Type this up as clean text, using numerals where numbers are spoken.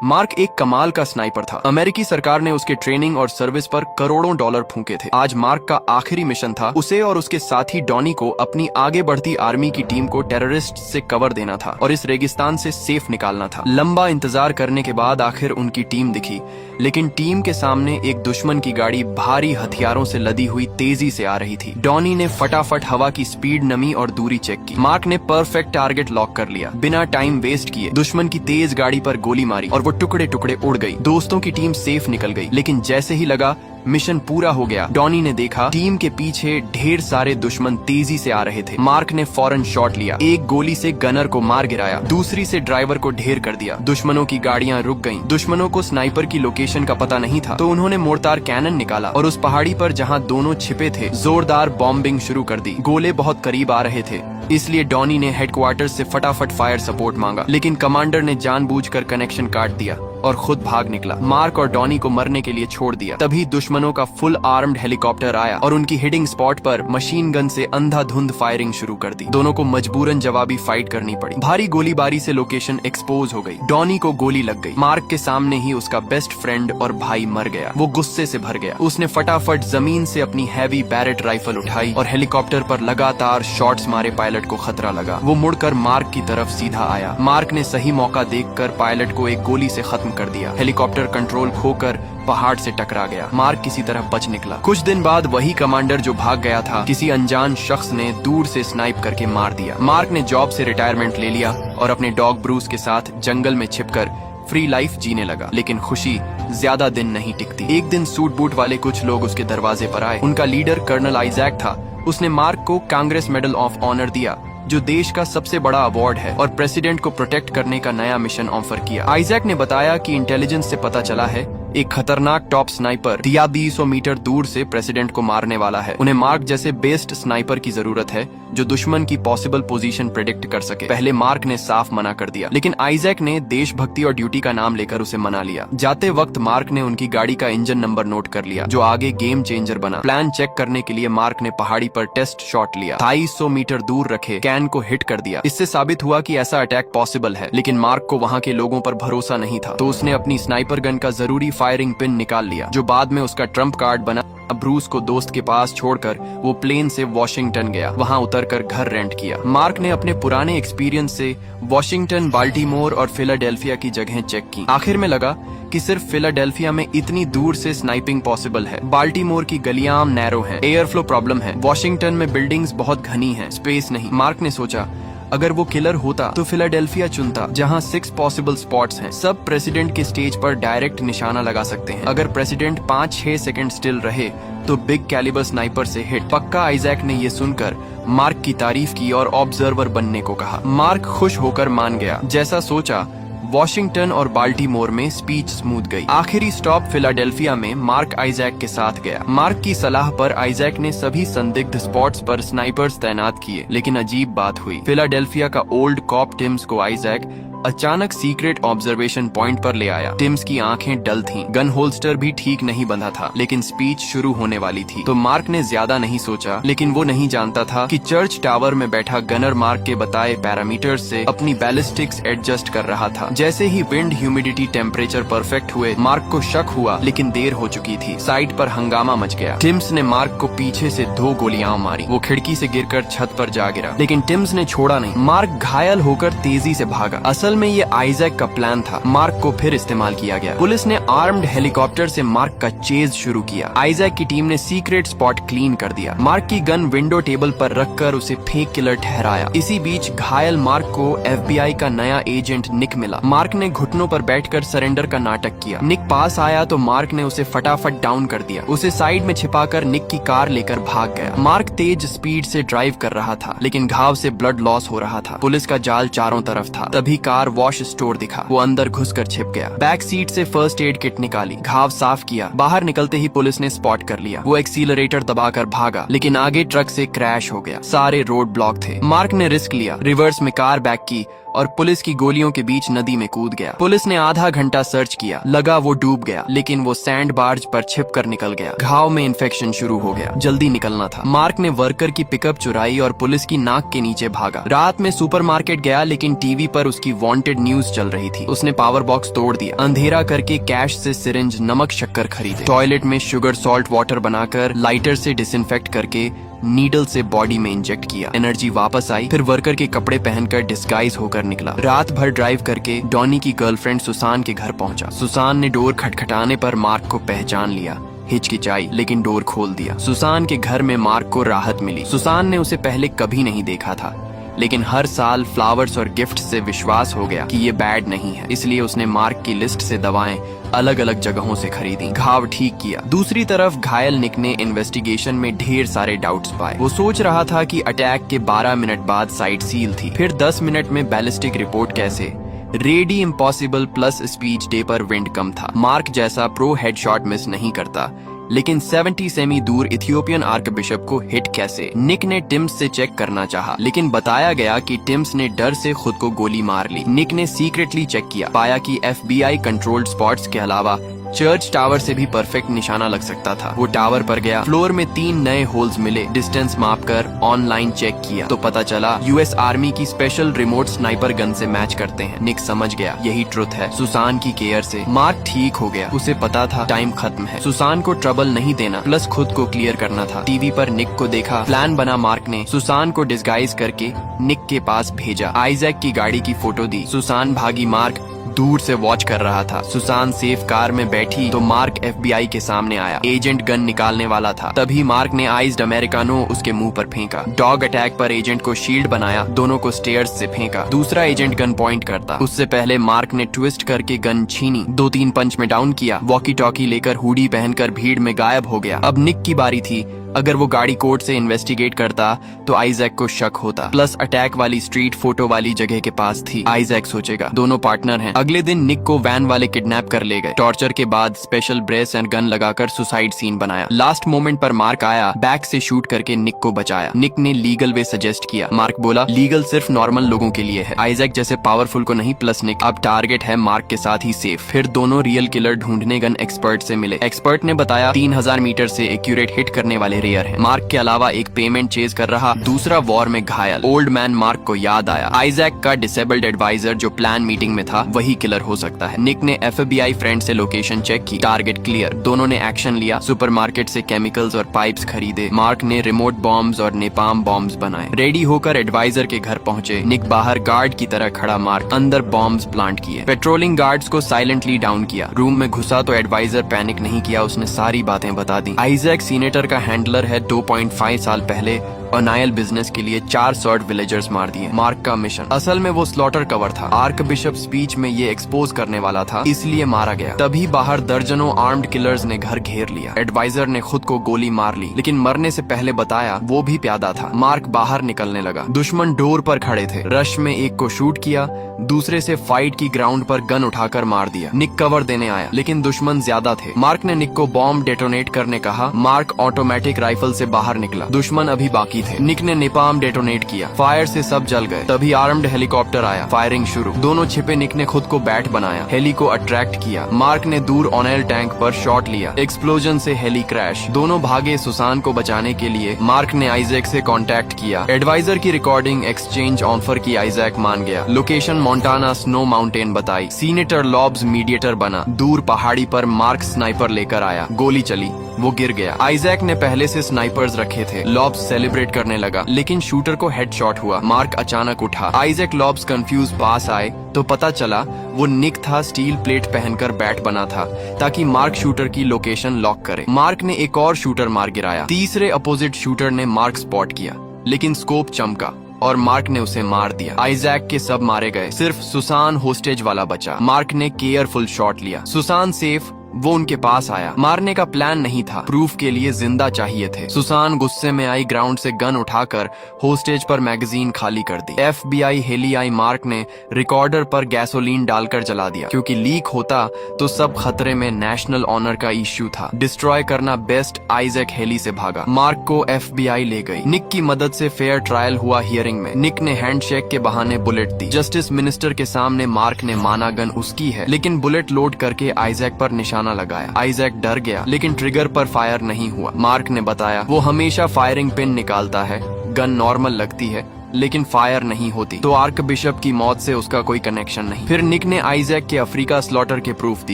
Mark एक कमाल का स्नाइपर था। अमेरिकी सरकार ने उसके ट्रेनिंग और सर्विस पर करोड़ों डॉलर फूंके थे। आज मार्क का आखिरी मिशन था उसे और उसके साथी डॉनी को अपनी आगे बढ़ती आर्मी की टीम को टेररिस्ट से कवर देना था और इस रेगिस्तान से सेफ निकालना था। लंबा इंतजार करने के बाद आखिर उनकी टीम दिखी, लेकिन टीम के सामने एक दुश्मन की गाड़ी भारी हथियारों से लदी हुई तेजी से आ रही थी। डॉनी ने फटाफट हवा की स्पीड, नमी और दूरी चेक की। मार्क ने परफेक्ट टारगेट लॉक कर लिया। बिना टाइम वेस्ट किए दुश्मन की तेज गाड़ी पर गोली मारी और वो टुकड़े टुकड़े उड़ गई। दोस्तों की टीम सेफ निकल गई, लेकिन जैसे ही लगा मिशन पूरा हो गया, डॉनी ने देखा टीम के पीछे ढेर सारे दुश्मन तेजी से आ रहे थे। मार्क ने फौरन शॉट लिया। एक गोली से गनर को मार गिराया, दूसरी से ड्राइवर को ढेर कर दिया। दुश्मनों की गाड़ियां रुक गईं। दुश्मनों को स्नाइपर की लोकेशन का पता नहीं था, तो उन्होंने मोर्टार कैनन निकाला और उस पहाड़ी पर जहां दोनों छिपे थे जोरदार बॉम्बिंग शुरू कर दी। गोले बहुत करीब आ रहे थे, इसलिए डॉनी ने हेडक्वार्टर से फटाफट फायर सपोर्ट मांगा, लेकिन कमांडर ने जानबूझकर कनेक्शन काट दिया और खुद भाग निकला। मार्क और डॉनी को मरने के लिए छोड़ दिया। तभी दुश्मनों का फुल आर्म्ड हेलीकॉप्टर आया और उनकी हिटिंग स्पॉट पर मशीन गन से अंधाधुंध फायरिंग शुरू कर दी। दोनों को मजबूरन जवाबी फाइट करनी पड़ी। भारी गोलीबारी से लोकेशन एक्सपोज हो गई। डॉनी को गोली लग गई। मार्क के सामने ही उसका बेस्ट फ्रेंड और भाई मर गया। वो गुस्से से भर गया। उसने फटाफट जमीन से अपनी हैवी बैरेट राइफल उठाई और हेलीकॉप्टर पर लगातार शॉट्स मारे। पायलट को खतरा लगा। वो मुड़कर मार्क की तरफ सीधा आया। मार्क ने सही मौका देखकर पायलट को एक गोली से खत्म कर दिया। हेलीकॉप्टर कंट्रोल खोकर पहाड़ से टकरा गया। मार्क किसी तरह बच निकला। कुछ दिन बाद वही कमांडर जो भाग गया था, किसी अनजान शख्स ने दूर से स्नाइप करके मार दिया। मार्क ने जॉब से रिटायरमेंट ले लिया और अपने डॉग ब्रूस के साथ जंगल में छिपकर फ्री लाइफ जीने लगा। लेकिन खुशी ज्यादा दिन नहीं टिकती। एक दिन सूट बूट वाले कुछ लोग उसके दरवाजे पर आए। उनका लीडर कर्नल आइजैक था। उसने मार्क को कांग्रेस मेडल ऑफ ऑनर दिया, जो देश का सबसे बड़ा अवार्ड है, और प्रेसिडेंट को प्रोटेक्ट करने का नया मिशन ऑफर किया। आइजैक ने बताया कि इंटेलिजेंस से पता चला है एक खतरनाक टॉप स्नाइपर 200 मीटर दूर से प्रेसिडेंट को मारने वाला है। उन्हें मार्क जैसे बेस्ट स्नाइपर की जरूरत है जो दुश्मन की पॉसिबल पोजीशन प्रेडिक्ट कर सके। पहले मार्क ने साफ मना कर दिया, लेकिन आइजैक ने देशभक्ति और ड्यूटी का नाम लेकर उसे मना लिया। जाते वक्त मार्क ने उनकी गाड़ी का इंजन नंबर नोट कर लिया, जो आगे गेम चेंजर बना। प्लान चेक करने के लिए मार्क ने पहाड़ी पर टेस्ट शॉट लिया। 250 मीटर दूर रखे कैन को हिट कर दिया। इससे साबित हुआ कि ऐसा अटैक पॉसिबल है, लेकिन मार्क को वहाँ के लोगों पर भरोसा नहीं था, तो उसने अपनी स्नाइपर गन का जरूरी फायरिंग पिन निकाल लिया, जो बाद में उसका ट्रम्प कार्ड बना। ब्रूस को दोस्त के पास छोड़कर वो प्लेन से वॉशिंगटन गया। वहाँ उतरकर घर रेंट किया। मार्क ने अपने पुराने एक्सपीरियंस से वॉशिंगटन, बाल्टीमोर और फिलाडेल्फिया की जगहें चेक की। आखिर में लगा कि सिर्फ फिलाडेल्फिया में इतनी दूर से स्नाइपिंग पॉसिबल है। बाल्टीमोर की गलियां नैरो हैं, एयर फ्लो प्रॉब्लम है। वॉशिंगटन में बिल्डिंग्स बहुत घनी हैं, स्पेस नहीं। मार्क ने सोचा अगर वो किलर होता तो फिलाडेल्फिया चुनता, जहां 6 पॉसिबल स्पॉट्स हैं। सब प्रेसिडेंट के स्टेज पर डायरेक्ट निशाना लगा सकते हैं। अगर प्रेसिडेंट 5-6 सेकंड स्टिल रहे तो बिग कैलिबर स्नाइपर से हिट पक्का। आइजैक ने ये सुनकर मार्क की तारीफ की और ऑब्जर्वर बनने को कहा। मार्क खुश होकर मान गया। जैसा सोचा वॉशिंगटन और बाल्टीमोर में स्पीच स्मूथ गई। आखिरी स्टॉप फिलाडेल्फिया में मार्क आइजैक के साथ गया। मार्क की सलाह पर आइजैक ने सभी संदिग्ध स्पॉट्स पर स्नाइपर्स तैनात किए, लेकिन अजीब बात हुई। फिलाडेल्फिया का ओल्ड कॉप टिम्स को आइजैक अचानक सीक्रेट ऑब्जर्वेशन पॉइंट पर ले आया। टिम्स की आंखें डल थीं, गन होल्स्टर भी ठीक नहीं बंधा था, लेकिन स्पीच शुरू होने वाली थी। तो मार्क ने ज्यादा नहीं सोचा, लेकिन वो नहीं जानता था कि चर्च टावर में बैठा गनर मार्क के बताए पैरामीटर से अपनी बैलिस्टिक्स एडजस्ट कर रहा था। जैसे ही विंड, ह्यूमिडिटी, टेम्परेचर परफेक्ट हुए, मार्क को शक हुआ, लेकिन देर हो चुकी थी। साइड पर हंगामा मच गया। टिम्स ने मार्क को पीछे से 2 गोलियां मारी। वो खिड़की से गिरकर छत पर जा गिरा, लेकिन टिम्स ने छोड़ा नहीं। मार्क घायल होकर तेजी से भागा। असल में ये आइजैक का प्लान था। मार्क को फिर इस्तेमाल किया गया। पुलिस ने आर्म्ड हेलीकॉप्टर से मार्क का चेज शुरू किया। आइजैक की टीम ने सीक्रेट स्पॉट क्लीन कर दिया। मार्क की गन विंडो टेबल पर रखकर उसे फेक किलर ठहराया। इसी बीच घायल मार्क को FBI का नया एजेंट निक मिला। मार्क ने घुटनों पर बैठकर सरेंडर का नाटक किया। निक पास आया तो मार्क ने उसे फटाफट डाउन कर दिया। उसे साइड में छिपाकर निक की कार लेकर भाग गया। मार्क तेज स्पीड से ड्राइव कर रहा था, लेकिन घाव से ब्लड लॉस हो रहा था। पुलिस का जाल चारों तरफ था। तभी कार वॉश स्टोर दिखा। वो अंदर घुसकर छिप गया। बैक सीट से फर्स्ट एड किट निकाली, घाव साफ किया। बाहर निकलते ही पुलिस ने स्पॉट कर लिया। वो एक्सीलरेटर दबाकर भागा, लेकिन आगे ट्रक से क्रैश हो गया। सारे रोड ब्लॉक थे। मार्क ने रिस्क लिया, रिवर्स में कार बैक की और पुलिस की गोलियों के बीच नदी में कूद गया। पुलिस ने आधा घंटा सर्च किया, लगा वो डूब गया, लेकिन वो सैंड बार्ज पर छिप कर निकल गया। घाव में इन्फेक्शन शुरू हो गया, जल्दी निकलना था। मार्क ने वर्कर की पिकअप चुराई और पुलिस की नाक के नीचे भागा। रात में सुपरमार्केट गया, लेकिन टीवी पर उसकी वांटेड न्यूज चल रही थी। उसने पावर बॉक्स तोड़ दिया, अंधेरा करके कैश से सिरिंज, नमक, शक्कर खरीदे। टॉयलेट में शुगर सॉल्ट वाटर बनाकर लाइटर से डिसइंफेक्ट करके नीडल से बॉडी में इंजेक्ट किया। एनर्जी वापस आई, फिर वर्कर के कपड़े पहनकर डिस्गाइज होकर निकला। रात भर ड्राइव करके डॉनी की गर्लफ्रेंड सुसान के घर पहुंचा। सुसान ने डोर खटखटाने पर मार्क को पहचान लिया। हिचकिचाई, लेकिन डोर खोल दिया। सुसान के घर में मार्क को राहत मिली। सुसान ने उसे पहले कभी नहीं देखा था, लेकिन हर साल फ्लावर्स और गिफ्ट से विश्वास हो गया कि ये बैड नहीं है। इसलिए उसने मार्क की लिस्ट से दवाएं अलग अलग जगहों से खरीदी, घाव ठीक किया। दूसरी तरफ घायल निक ने इन्वेस्टिगेशन में ढेर सारे डाउट्स पाए। वो सोच रहा था कि अटैक के 12 मिनट बाद साइट सील थी, फिर 10 मिनट में बैलिस्टिक रिपोर्ट कैसे, ready impossible plus speech day पर विंड कम था। मार्क जैसा प्रो हेडशॉट मिस नहीं करता, लेकिन 70 सेमी दूर इथियोपियन आर्क बिशप को हिट कैसे। निक ने टिम्स से चेक करना चाहा, लेकिन बताया गया कि टिम्स ने डर से खुद को गोली मार ली। निक ने सीक्रेटली चेक किया, पाया कि FBI कंट्रोल्ड स्पॉट्स के अलावा चर्च टावर से भी परफेक्ट निशाना लग सकता था। वो टावर पर गया, फ्लोर में 3 नए होल्स मिले। डिस्टेंस मापकर ऑनलाइन चेक किया तो पता चला US आर्मी की स्पेशल रिमोट स्नाइपर गन से मैच करते हैं। निक समझ गया यही ट्रुथ है। सुसान की केयर से मार्क ठीक हो गया। उसे पता था टाइम खत्म है, सुसान को ट्रबल नहीं देना, प्लस खुद को क्लियर करना था। टीवी पर निक को देखा, प्लान बना। मार्क ने सुसान को डिस्गाइज करके निक के पास भेजा। आइजैक की गाड़ी की फोटो दी। सुसान भागी, मार्क दूर से वॉच कर रहा था। सुसान सेफ कार में बैठी तो मार्क FBI के सामने आया। एजेंट गन निकालने वाला था, तभी मार्क ने आइज्ड अमेरिकानो उसके मुंह पर फेंका। डॉग अटैक पर एजेंट को शील्ड बनाया, दोनों को स्टेयर्स से फेंका। दूसरा एजेंट गन पॉइंट करता, उससे पहले मार्क ने ट्विस्ट करके गन छीनी, 2-3 पंच में डाउन किया। वॉकी टॉकी लेकर हुडी पहनकर भीड़ में गायब हो गया। अब निक की बारी थी। अगर वो गाड़ी कोर्ट से इन्वेस्टिगेट करता तो आइजैक को शक होता, प्लस अटैक वाली स्ट्रीट फोटो वाली जगह के पास थी। आइजैक सोचेगा दोनों पार्टनर हैं। अगले दिन निक को वैन वाले किडनैप कर ले गए। टॉर्चर के बाद स्पेशल ब्रेस एंड गन लगाकर सुसाइड सीन बनाया। लास्ट मोमेंट पर मार्क आया, बैक से शूट करके निक को बचाया। निक ने लीगल वे सजेस्ट किया। मार्क बोला लीगल सिर्फ नॉर्मल लोगों के लिए है, आइजैक जैसे पावरफुल को नहीं। प्लस निक अब टारगेट है मार्क के साथ ही सेफ। फिर दोनों रियल किलर ढूंढने गन एक्सपर्ट से मिले। एक्सपर्ट ने बताया 3000 मीटर से एक्यूरेट हिट करने वाले रेयर है। मार्क के अलावा एक पेमेंट चेज कर रहा दूसरा वॉर में घायल ओल्ड मैन मार्क को याद आया। आइजैक का डिसेबल्ड एडवाइजर जो प्लान मीटिंग में था वही किलर हो सकता है। निक ने FBI फ्रेंड से लोकेशन चेक की, टारगेट क्लियर। दोनों ने एक्शन लिया, सुपरमार्केट से केमिकल्स और पाइप्स खरीदे। मार्क ने रिमोट बॉम्ब्स और नेपाम बॉम्ब्स बनाए। रेडी होकर एडवाइजर के घर पहुंचे। निक बाहर गार्ड की तरह खड़ा, मार्क अंदर बॉम्ब्स प्लांट किए। पेट्रोलिंग गार्ड्स को साइलेंटली डाउन किया। रूम में घुसा तो एडवाइजर पैनिक नहीं किया, उसने सारी बातें बता दी। आइजैक सीनेटर का हैंडलर है, 2.5 साल पहले और नायल बिजनेस के लिए 4 सर्ट विलेजर्स मार दिए। मार्क का मिशन असल में वो स्लॉटर कवर था। आर्क बिशप स्पीच में ये एक्सपोज करने वाला था, इसलिए मारा गया। तभी बाहर दर्जनों आर्म्ड किलर्स ने घर घेर लिया। एडवाइजर ने खुद को गोली मार ली, लेकिन मरने से पहले बताया वो भी प्यादा था। मार्क बाहर निकलने लगा। दुश्मन डोर पर खड़े थे। रश में एक को शूट किया, दूसरे से फाइट की ग्राउंड पर गन उठाकर मार दिया। निक कवर देने आया, लेकिन दुश्मन ज्यादा थे। मार्क ने निक को बॉम्ब डेटोनेट करने कहा। मार्क ऑटोमेटिक राइफल से बाहर निकला। दुश्मन अभी बाकी थे। निक ने नेपाम डेटोनेट किया, फायर से सब जल गए। तभी आर्म्ड हेलीकॉप्टर आया, फायरिंग शुरू। दोनों छिपे। निक ने खुद को बैट बनाया, हेली को अट्रैक्ट किया। मार्क ने दूर ऑनएल टैंक पर शॉट लिया, एक्सप्लोजन से हेली क्रैश। दोनों भागे सुसान को बचाने के लिए। मार्क ने आइजैक से कांटेक्ट किया। एडवाइजर की रिकॉर्डिंग एक्सचेंज ऑफर की, आइजैक मान गया। लोकेशन मोंटाना स्नो माउंटेन बताई। सीनेटर लॉब्स मीडिएटर बना। दूर पहाड़ी पर मार्क स्नाइपर लेकर आया, गोली चली, वो गिर गया। आइजैक ने पहले से स्नाइपर्स रखे थे। लॉब्स सेलिब्रेट करने लगा, लेकिन शूटर को हेडशॉट हुआ। मार्क अचानक उठा। आइजैक लॉब्स कंफ्यूज पास आए तो पता चला वो निक था। स्टील प्लेट पहनकर बैट बना था ताकि मार्क शूटर की लोकेशन लॉक करे। मार्क ने एक और शूटर मार गिराया। तीसरे अपोजिट शूटर ने मार्क स्पॉट किया, लेकिन स्कोप चमका और मार्क ने उसे मार दिया। आइजैक के सब मारे गए, सिर्फ सुसान होस्टेज वाला बचा। मार्क ने केयरफुल शॉट लिया। सुसान सेफ, वो उनके पास आया। मारने का प्लान नहीं था, प्रूफ के लिए जिंदा चाहिए थे। सुसान गुस्से में आई, ग्राउंड से गन उठाकर होस्टेज पर मैगजीन खाली कर दी। FBI हेली आई। मार्क ने रिकॉर्डर पर गैसोलीन डालकर जला दिया, क्योंकि लीक होता तो सब खतरे में। नेशनल ऑनर का इश्यू था, डिस्ट्रॉय करना बेस्ट। आइजैक हेली से भागा। मार्क को FBI ले गई। निक की मदद से फेयर ट्रायल हुआ। हियरिंग में निक ने हैंडशेक के बहाने बुलेट दी। जस्टिस मिनिस्टर के सामने मार्क ने माना गन उसकी है, लेकिन बुलेट लोड करके आइजैक पर निशाना लगाया। आइजैक डर गया, लेकिन ट्रिगर पर फायर नहीं हुआ। मार्क ने बताया वो हमेशा फायरिंग पिन निकालता है, गन नॉर्मल लगती है लेकिन फायर नहीं होती। तो आर्क बिशप की मौत से उसका कोई कनेक्शन नहीं। फिर निक ने आइजैक के अफ्रीका स्लॉटर के प्रूफ दी।